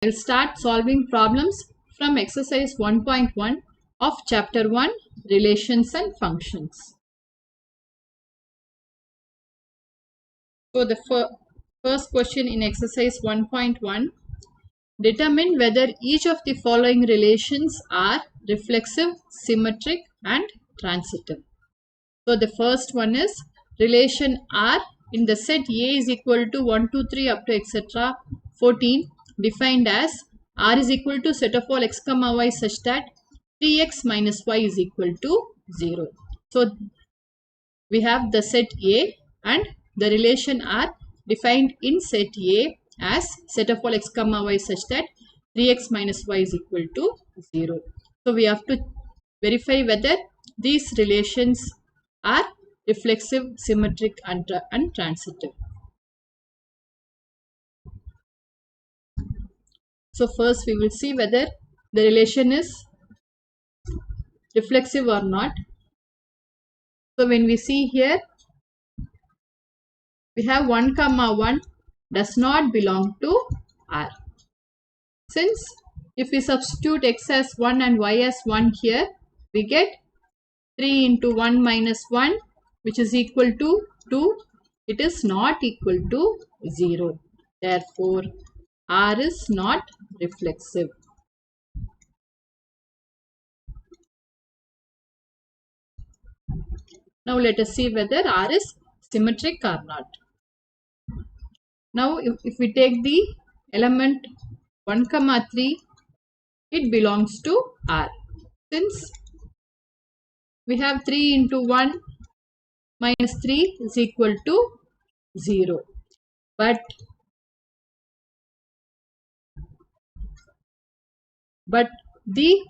I'll start solving problems from exercise 1.1 of chapter 1, Relations and Functions. So the first question in exercise 1.1, determine whether each of the following relations are reflexive, symmetric and transitive. So the first one is relation R in the set A is equal to 1, 2, 3 up to etc. 14 defined as R is equal to set of all x comma y such that 3x minus y is equal to 0. So we have the set A and the relation R defined in set A as set of all x comma y such that 3x minus y is equal to 0. So we have to verify whether these relations are reflexive, symmetric and transitive. So first we will see whether the relation is reflexive or not. So when we see here, we have 1 comma 1 does not belong to R. Since if we substitute x as 1 and y as 1 here, we get 3 into 1 minus 1 which is equal to 2. It is not equal to 0. Therefore, R is not reflexive. Now let us see whether R is symmetric or not. Now if we take the element 1 comma 3, it belongs to R. Since we have 3 into 1 minus 3 is equal to 0. But the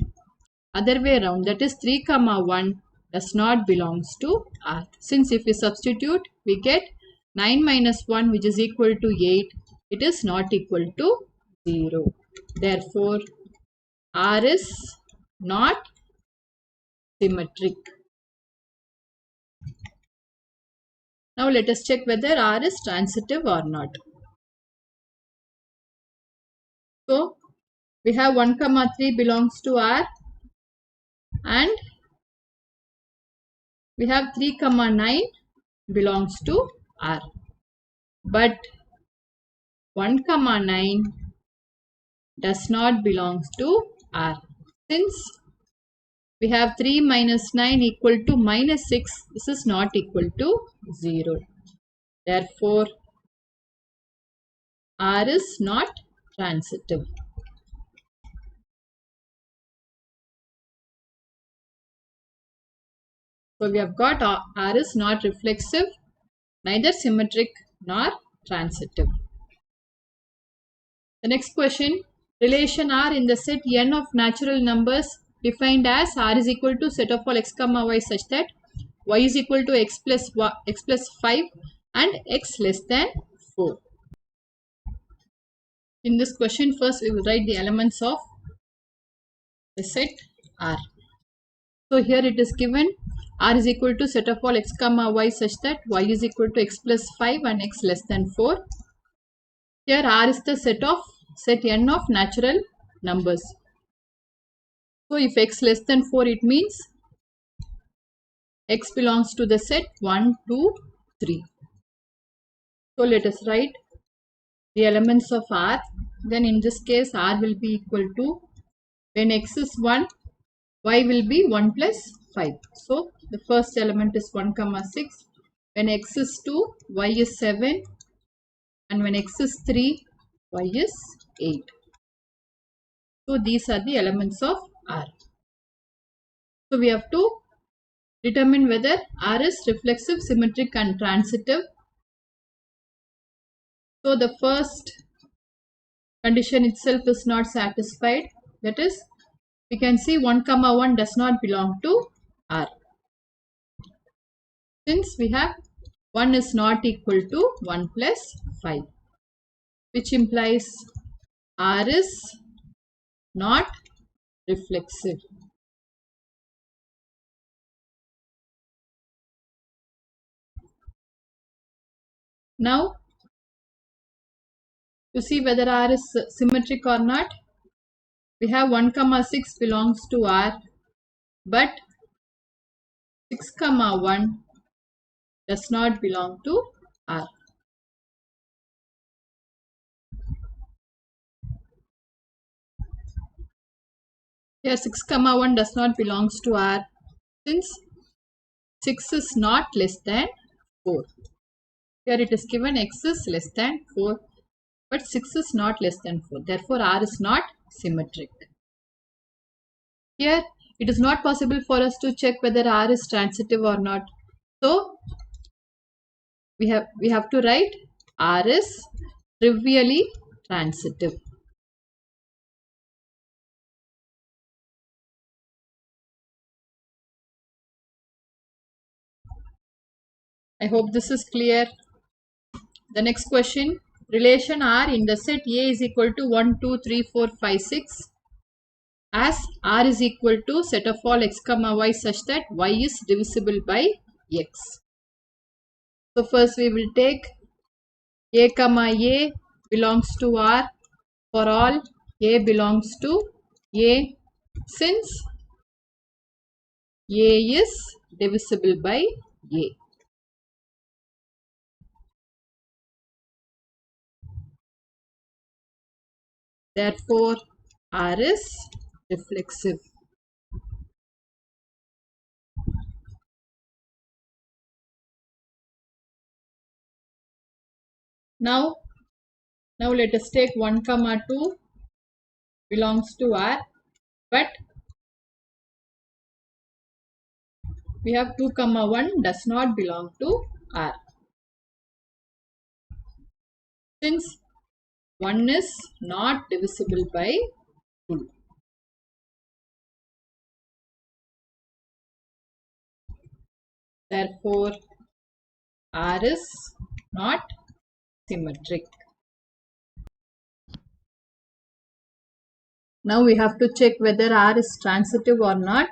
other way around, that is 3 comma 1 does not belongs to R. Since if we substitute, we get 9 minus 1 which is equal to 8. It is not equal to 0. Therefore, R is not symmetric. Now let us check whether R is transitive or not. So we have 1 comma 3 belongs to R and we have 3 comma 9 belongs to R. But 1 comma 9 does not belongs to R. Since we have 3 minus 9 equal to minus 6, this is not equal to 0. Therefore, R is not transitive. So we have got R is not reflexive, neither symmetric nor transitive. The next question, relation R in the set n of natural numbers defined as R is equal to set of all x comma y such that y is equal to x plus 5 and x less than 4. In this question, first we will write the elements of the set R. So here it is given R is equal to set of all x comma y such that y is equal to x plus 5 and x less than 4. Here R is the set n of natural numbers. So if x less than 4, it means x belongs to the set 1, 2, 3. So let us write the elements of R. Then in this case R will be equal to, when x is 1, y will be 1 plus 5. So the first element is 1 comma 6. When x is 2, y is 7. And when x is 3, y is 8. So these are the elements of R. So we have to determine whether R is reflexive, symmetric and transitive. So the first condition itself is not satisfied. That is, we can see 1 comma 1 does not belong to R. Since we have 1 is not equal to 1 plus 5, which implies R is not reflexive. Now To see whether R is symmetric or not, we have 1 comma 6 belongs to R, but 6 comma 1 does not belong to R. Here 6 comma 1 does not belongs to R since 6 is not less than 4. Here it is given x is less than 4, but 6 is not less than 4. Therefore, R is not symmetric. Here it is not possible for us to check whether R is transitive or not. So we have to write R is trivially transitive. I hope this is clear. The next question, relation R in the set A is equal to 1, 2, 3, 4, 5, 6 as R is equal to set of all x comma y such that y is divisible by x. So first we will take A comma A belongs to R for all A belongs to A since A is divisible by A. Therefore, R is reflexive. Now let us take 1 comma 2 belongs to R, but we have 2 comma 1 does not belong to R. Since 1 is not divisible by 2. Therefore, R is not symmetric. Now we have to check whether R is transitive or not.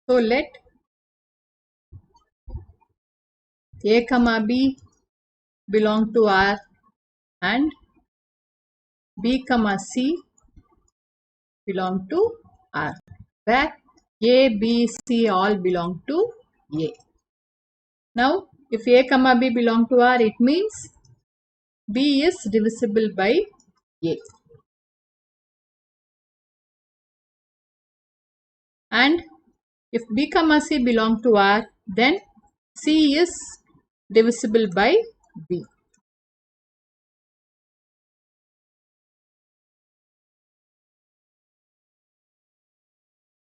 So let A comma B belong to R and B comma C belong to R, where A, B, C all belong to A. Now if A comma B belong to R, it means B is divisible by A. And if B comma C belong to R, then C is divisible by B.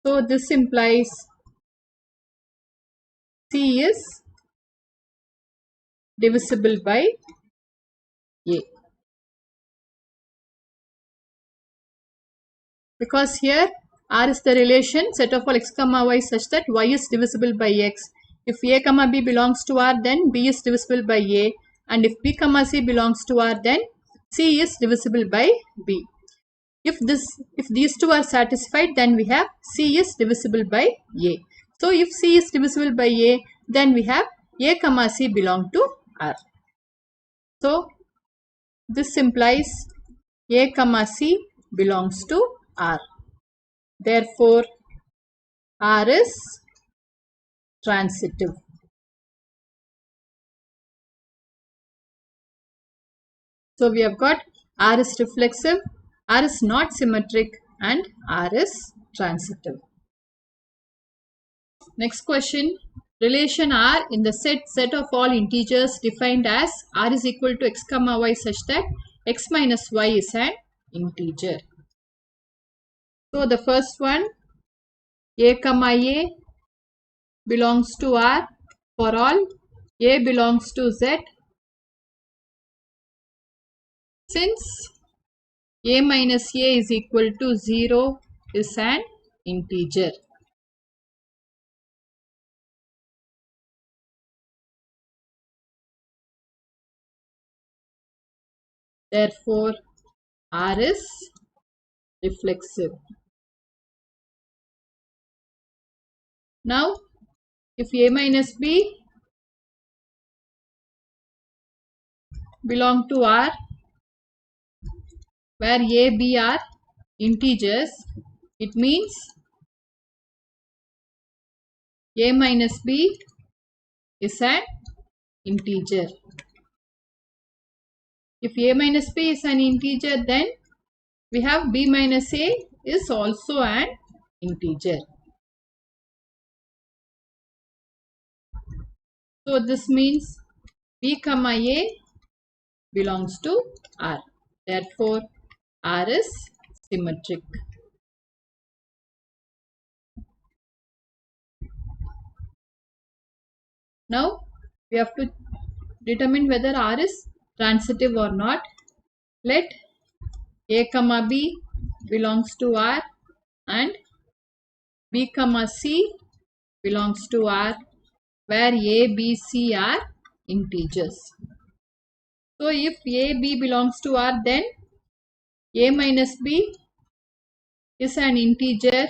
So this implies C is divisible by A. Because here R is the relation set of all x comma y such that y is divisible by x. If A comma B belongs to R, then B is divisible by A, and if B comma C belongs to R, then C is divisible by B. If these two are satisfied, then we have C is divisible by A. So if C is divisible by A, then we have A comma C belong to R. So this implies A comma C belongs to R. Therefore, R is transitive. So we have got R is reflexive, R is not symmetric, and R is transitive. Next question, relation R in the set of all integers defined as R is equal to x comma y such that x minus y is an integer. So the first one, A comma A belongs to R for all A belongs to Z since A minus A is equal to 0 is an integer. Therefore, R is reflexive. Now, if A minus B belong to R, where A, B are integers, it means A minus B is an integer. If A minus B is an integer, then we have B minus A is also an integer. So this means B comma A belongs to R. Therefore, R is symmetric. Now, we have to determine whether R is transitive or not. Let A comma B belongs to R and B comma C belongs to R, where A, B, C are integers. So, if A, B belongs to R, then A minus B is an integer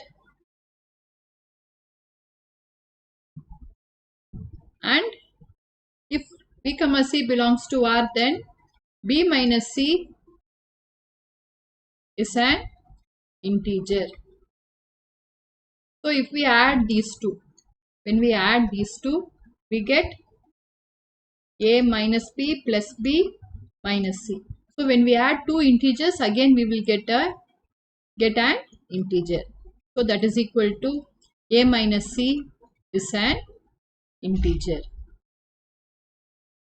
and if B comma C belongs to R, then B minus C is an integer. So, if we add these two, when we add these two, we get A minus B plus B minus C. So, when we add two integers, again we will get an integer. So, that is equal to A minus C is an integer,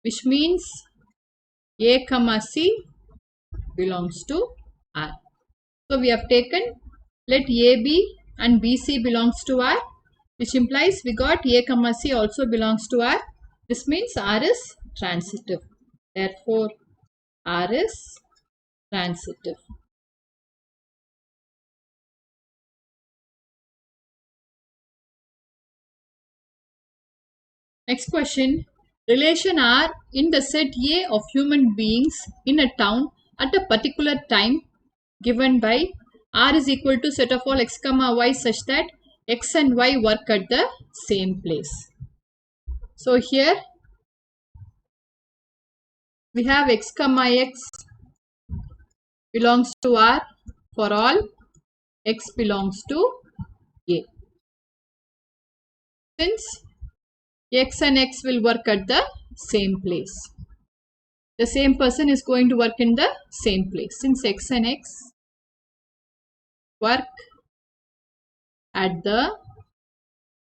which means A comma C belongs to R. So, we have taken let AB and BC belongs to R, which implies we got A comma C also belongs to R. This means R is transitive. Therefore, R is transitive. Next question. Relation R in the set A of human beings in a town at a particular time given by R is equal to set of all x comma y such that x and y work at the same place. So here we have x comma x belongs to R for all x belongs to A. Since x and x will work at the same place, the same person is going to work in the same place. Since x and x work at the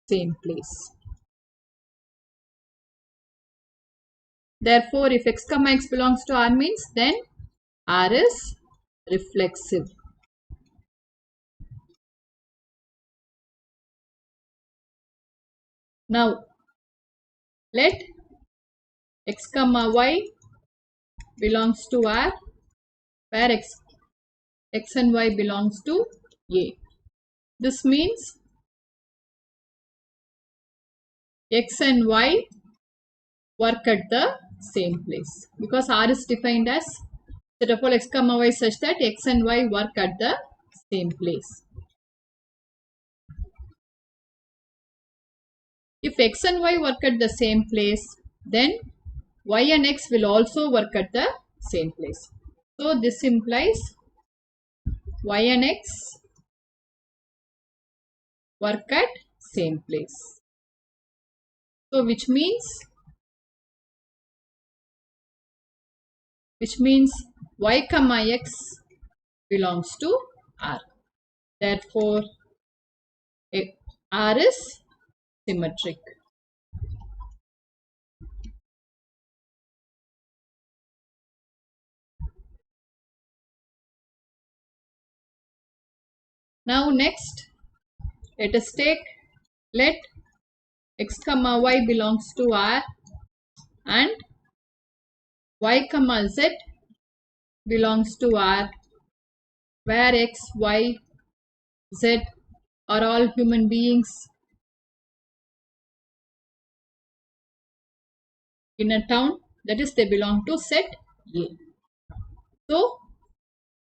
same place, therefore if x comma x belongs to R means then R is reflexive. Now let x comma y belongs to R, where x and y belongs to A. This means x and y work at the same place, because R is defined as set of all x comma y such that x and y work at the same place. If x and y work at the same place, then y and x will also work at the same place. So this implies y and x work at same place. So which means y comma x belongs to R. Therefore, R is symmetric. Now next, let us take let x comma y belongs to R and y comma z belongs to R, where x, y, z are all human beings in a town, that is they belong to set A. So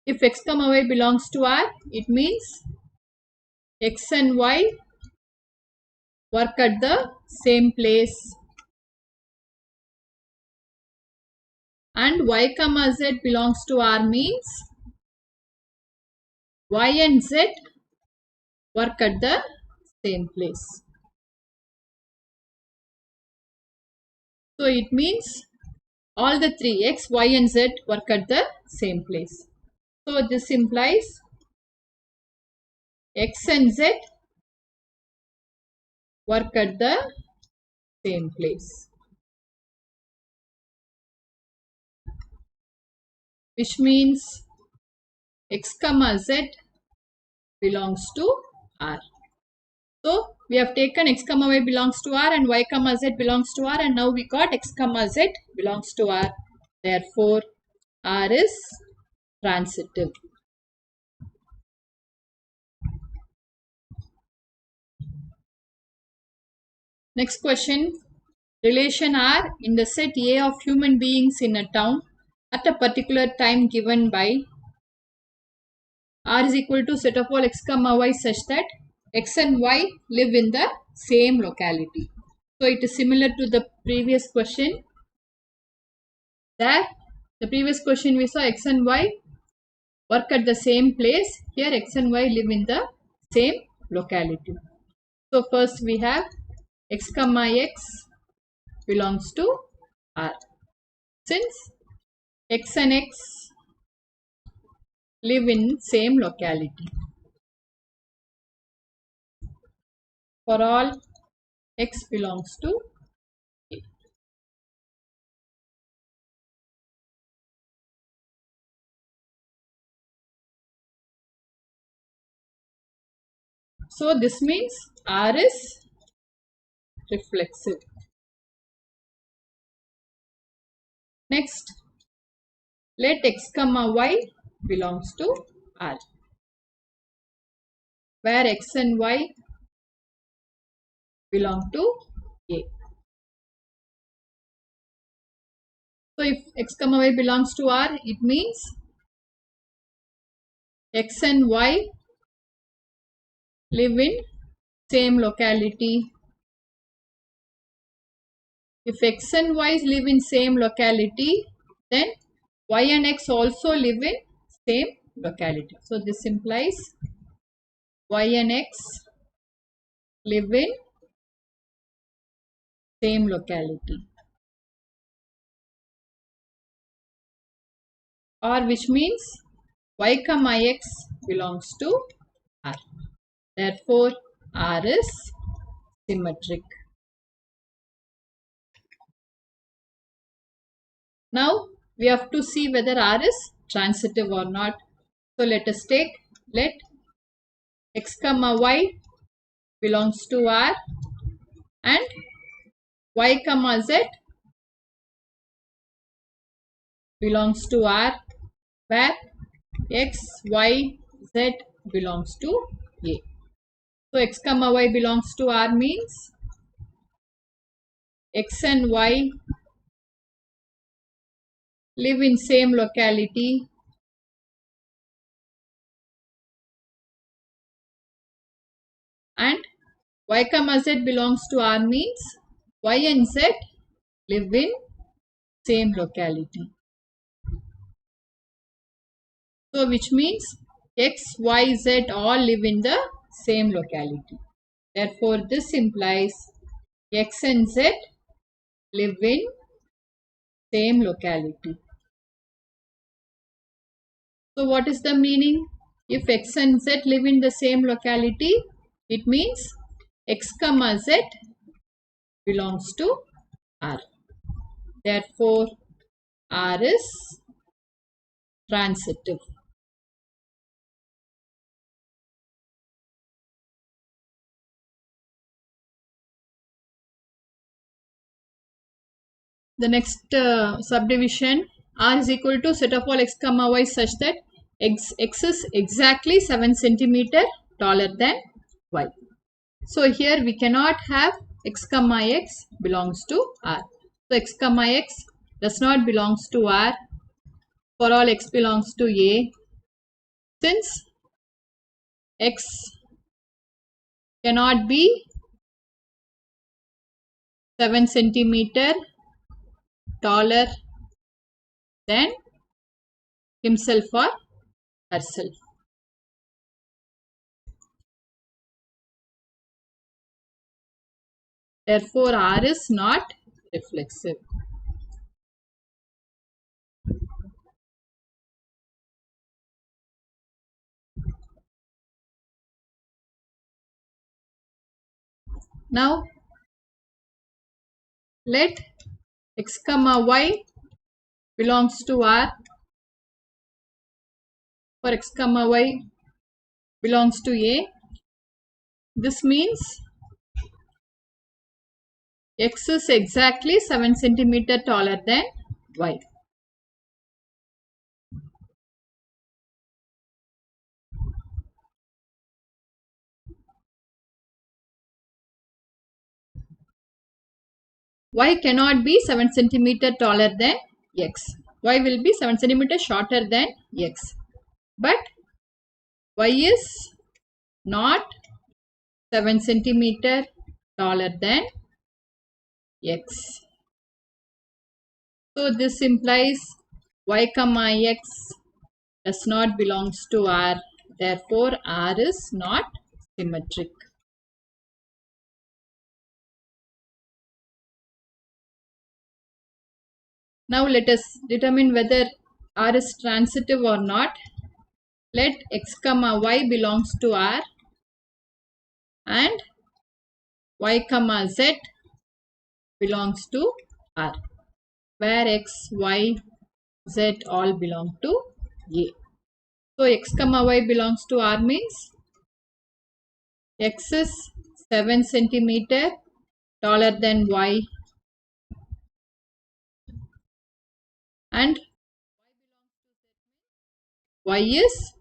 if x comma y belongs to R, it means x and y work at the same place and y comma z belongs to R means y and z work at the same place. So it means all the three x, y and z work at the same place. So this implies x and z work at the same place, which means x comma z belongs to R. So we have taken x comma y belongs to R and y comma z belongs to R, and now we got x comma z belongs to R. Therefore, R is transitive. Next question. Relation R in the set A of human beings in a town at a particular time given by R is equal to set of all x comma y such that x and y live in the same locality. So it is similar to the previous question. There, the previous question we saw x and y work at the same place. Here x and y live in the same locality. So first we have x comma x belongs to R. Since x and x live in same locality, for all x belongs to A. So this means R is reflexive. Next, let x comma y belongs to R, where x and y belong to A. So if x comma y belongs to R, it means x and y live in same locality. If x and y live in same locality, then y and x also live in same locality. So this implies y and x live in same locality, or which means y comma x belongs to R. Therefore, R is symmetric. Now we have to see whether R is transitive or not. So let us take, let x comma y belongs to R and y comma z belongs to R, where x, y, z belongs to A. So x comma y belongs to R means x and y live in same locality and y comma z belongs to R means y and z live in same locality. So which means x, y, z all live in the same locality. Therefore this implies x and z live in same locality. So what is the meaning? If x and z live in the same locality, it means x comma z belongs to R. Therefore, R is transitive. The next subdivision, R is equal to set of all x comma y such that x is exactly 7 centimeter taller than y. So here we cannot have x comma x belongs to R. So x comma x does not belongs to R for all x belongs to A. Since x cannot be 7 centimeter taller than himself or herself. Therefore, R is not reflexive. Now, let x comma y belongs to R. For x comma y belongs to A. This means x is exactly 7 centimeter taller than y. Y cannot be 7 centimeter taller than x. Y will be 7 centimeter shorter than x. But y is not 7 centimeter taller than x. So this implies y comma x does not belongs to R. Therefore, R is not symmetric. Now let us determine whether R is transitive or not. Let x comma y belongs to R and y comma z belongs to R, where x, y, z all belong to A. So x comma y belongs to R means x is 7 centimeter taller than y and y is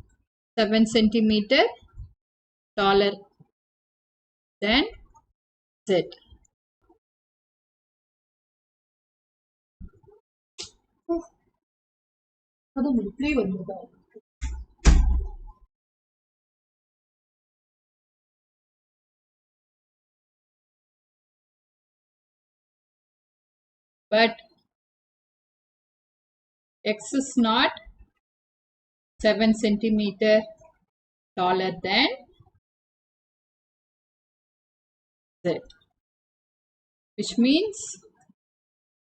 7 centimeter taller than z. But x is not 7 centimeter taller than z, which means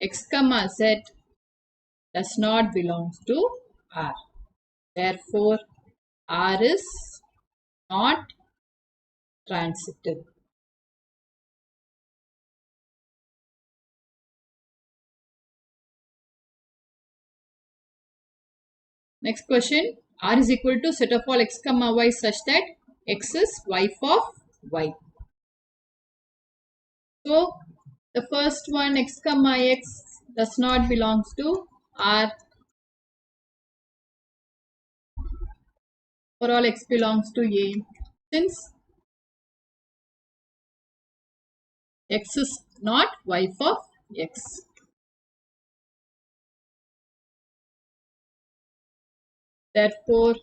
x comma z does not belong to R. Therefore, R is not transitive. Next question. R is equal to set of all x comma y such that x is wife of y. So, the first one x comma x does not belongs to R. For all x belongs to A. Since x is not wife of x. Therefore,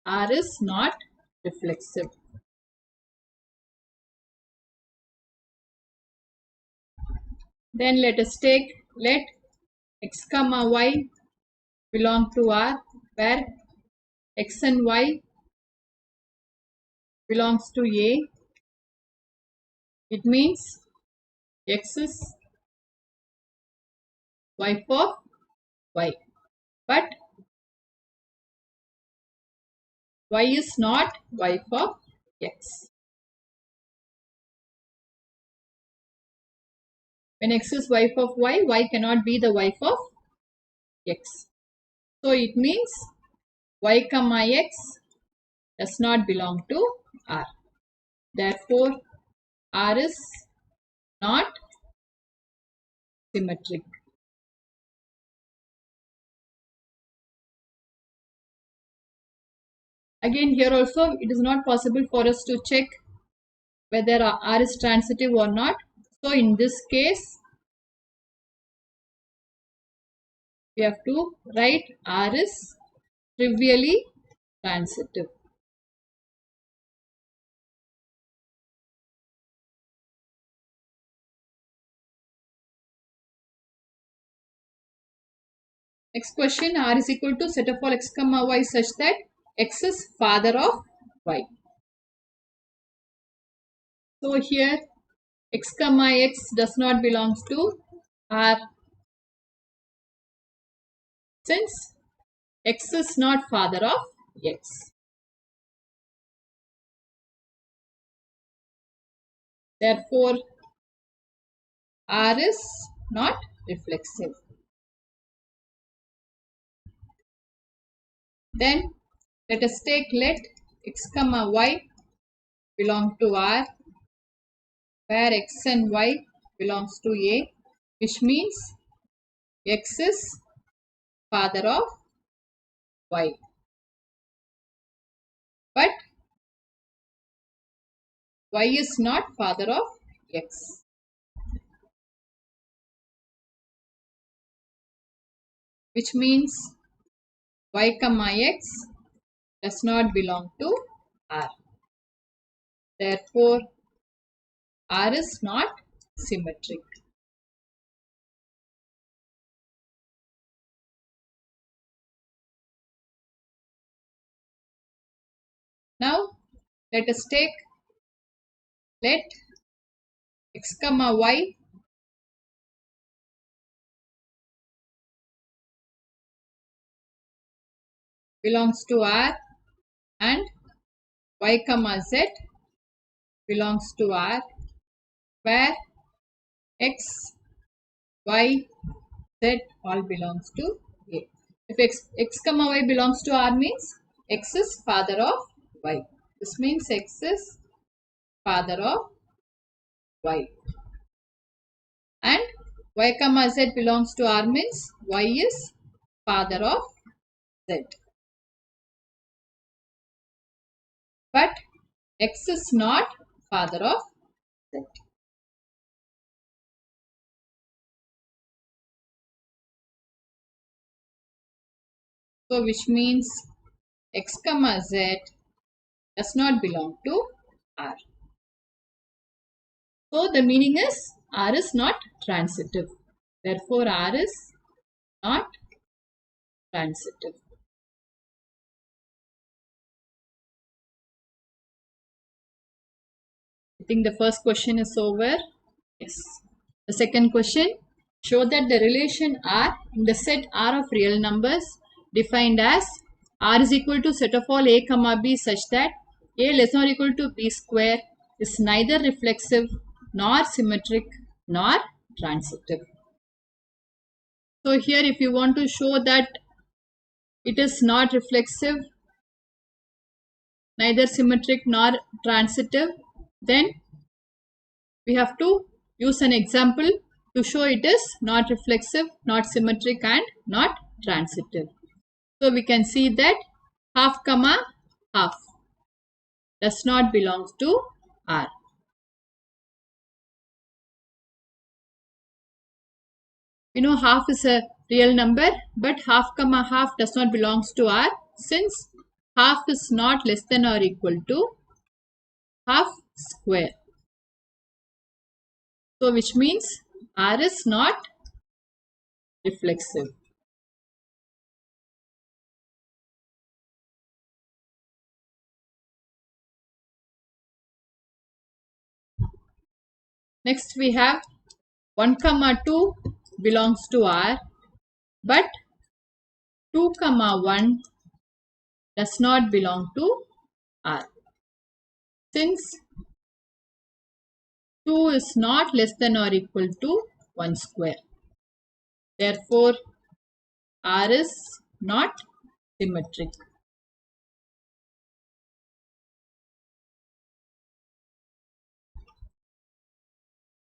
R is not reflexive. Then let us take, let x comma y belong to R, where x and y belongs to A. It means x is wife of y, but y is not wife of x. When x is wife of y, y cannot be the wife of x. So it means y comma x does not belong to R. Therefore, R is not symmetric. Again, here also it is not possible for us to check whether R is transitive or not. So in this case, we have to write R is trivially transitive. Next question, R is equal to set of all x comma y such that x is father of y. So here x comma x does not belong to R since x is not father of x. Therefore, R is not reflexive. Then let us take let x comma y belong to R, where x and y belongs to A, which means x is father of y. But y is not father of x. Which means y comma x does not belong to R. Therefore, R is not symmetric. Now, let us take let x comma y belongs to R and y comma z belongs to R, where x, y, z all belongs to A. If x comma y belongs to R means x is father of y. This means x is father of y. And y comma z belongs to R means y is father of z. But x is not father of z. So which means x comma z does not belong to R. So the meaning is R is not transitive. Therefore, R is not transitive. I think the first question is over. Yes. The second question, show that the relation R in the set R of real numbers defined as R is equal to set of all A comma B such that A less than or equal to B square is neither reflexive nor symmetric nor transitive. So here if you want to show that it is not reflexive, neither symmetric nor transitive, then we have to use an example to show it is not reflexive, not symmetric and not transitive. So we can see that half comma half does not belong to R. We know half is a real number, but half comma half does not belong to R since half is not less than or equal to half square. So which means R is not reflexive. Next we have 1 comma 2 belongs to R, but 2 comma 1 does not belong to R. Since 2 is not less than or equal to 1 square. Therefore, R is not symmetric.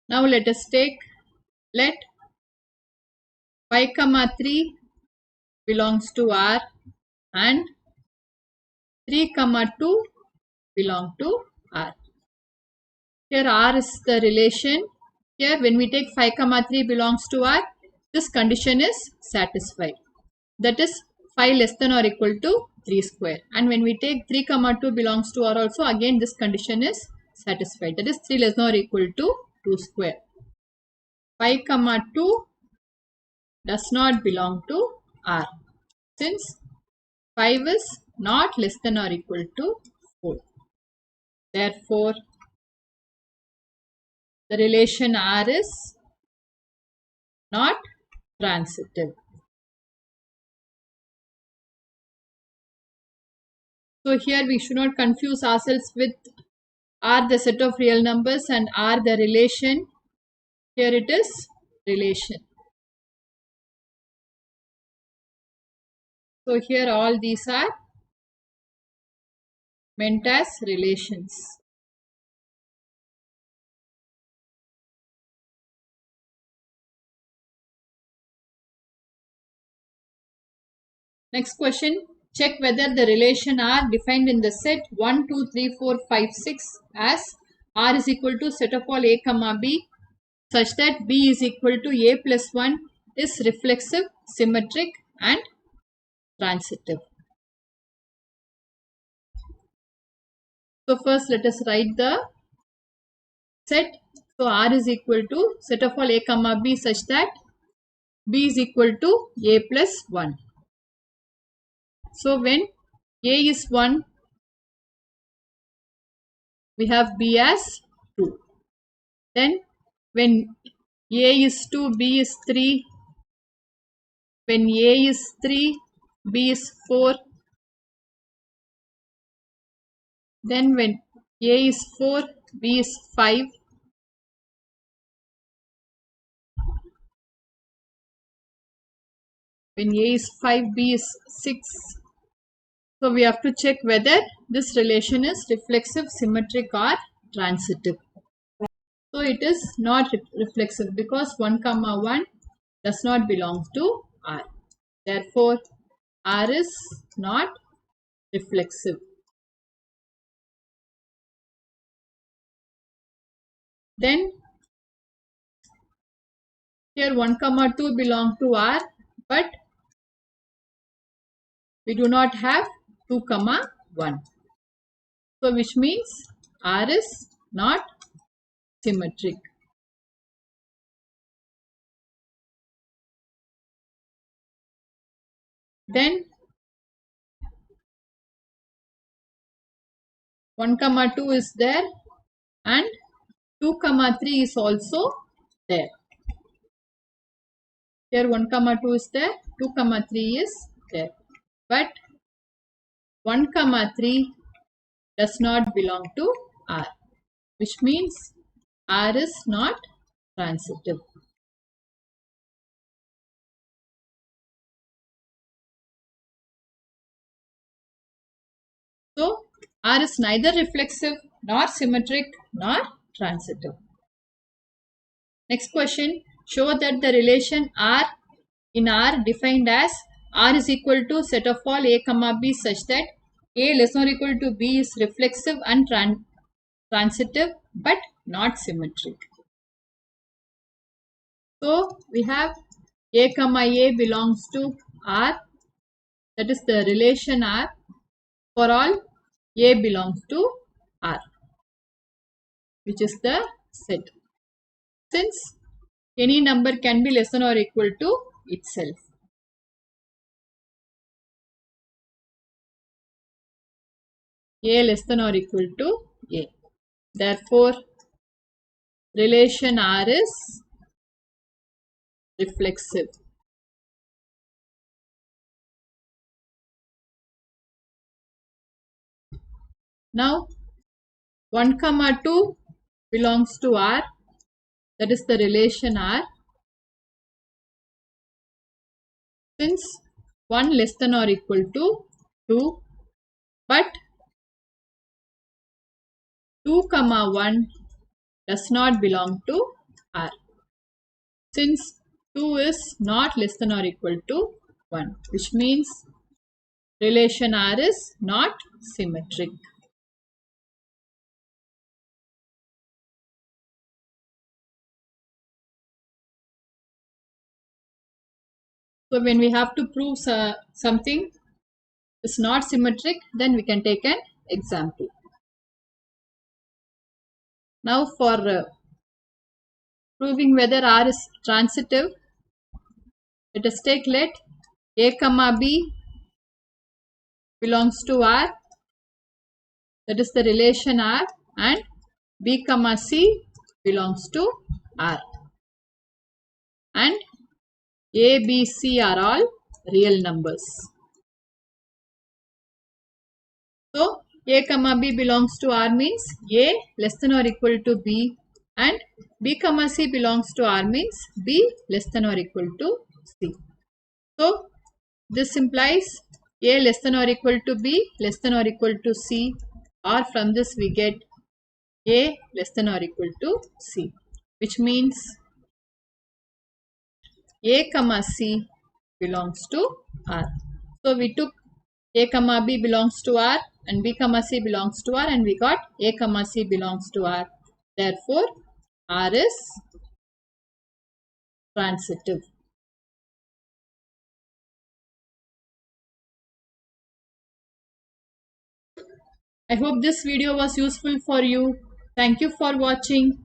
Now let us take let 5 comma 3 belongs to R and 3 comma 2 belong to R. Here R is the relation. Here when we take 5 comma 3 belongs to R, this condition is satisfied. That is 5 less than or equal to 3 square. And when we take 3 comma 2 belongs to R also, again this condition is satisfied. That is 3 less than or equal to 2 square. 5 comma 2 does not belong to R, since 5 is not less than or equal to 4. Therefore, the relation R is not transitive. So here we should not confuse ourselves with R the set of real numbers and R the relation. Here it is relation. So here all these are meant as relations. Next question. Check whether the relation R defined in the set 1, 2, 3, 4, 5, 6 as R is equal to set of all A comma B such that B is equal to A plus 1 is reflexive, symmetric and transitive. So first let us write the set. So R is equal to set of all A comma B such that B is equal to A plus 1. So when A is 1, we have B as 2. Then when A is 2, B is 3. When A is 3, B is 4. Then when A is 4, B is 5. When A is 5, B is 6. So we have to check whether this relation is reflexive, symmetric or transitive. So it is not reflexive because 1 comma 1 does not belong to R. Therefore, R is not reflexive. Then here 1 comma 2 belong to R, but we do not have 2 comma 1. So which means R is not symmetric. Then 1 comma 2 is there and 2 comma 3 is also there. Here 1 comma 2 is there, 2 comma 3 is there. But 1 comma 3 does not belong to R, which means R is not transitive. So R is neither reflexive nor symmetric nor transitive. Next question. Show that the relation R in R defined as R is equal to set of all A comma B such that A less than or equal to B is reflexive and transitive but not symmetric. So we have A comma A belongs to R, that is the relation R for all A belongs to R, which is the set. Since any number can be less than or equal to itself. A less than or equal to A. Therefore, relation R is reflexive. Now, 1 comma 2 belongs to R, that is the relation R. Since 1 less than or equal to 2, but 2 comma 1 does not belong to R. Since 2 is not less than or equal to 1, which means relation R is not symmetric. So when we have to prove something is not symmetric, then we can take an example. Now for proving whether R is transitive, let us take let A comma B belongs to R, that is the relation R, and B comma C belongs to R, and A, B, C are all real numbers. So A comma B belongs to R means A less than or equal to B, and B comma C belongs to R means B less than or equal to C. So this implies A less than or equal to B less than or equal to C, or from this we get A less than or equal to C, which means A comma C belongs to R. So we took A comma B belongs to R and B comma C belongs to R, and we got A comma C belongs to R. Therefore, R is transitive. I hope this video was useful for you. Thank you for watching.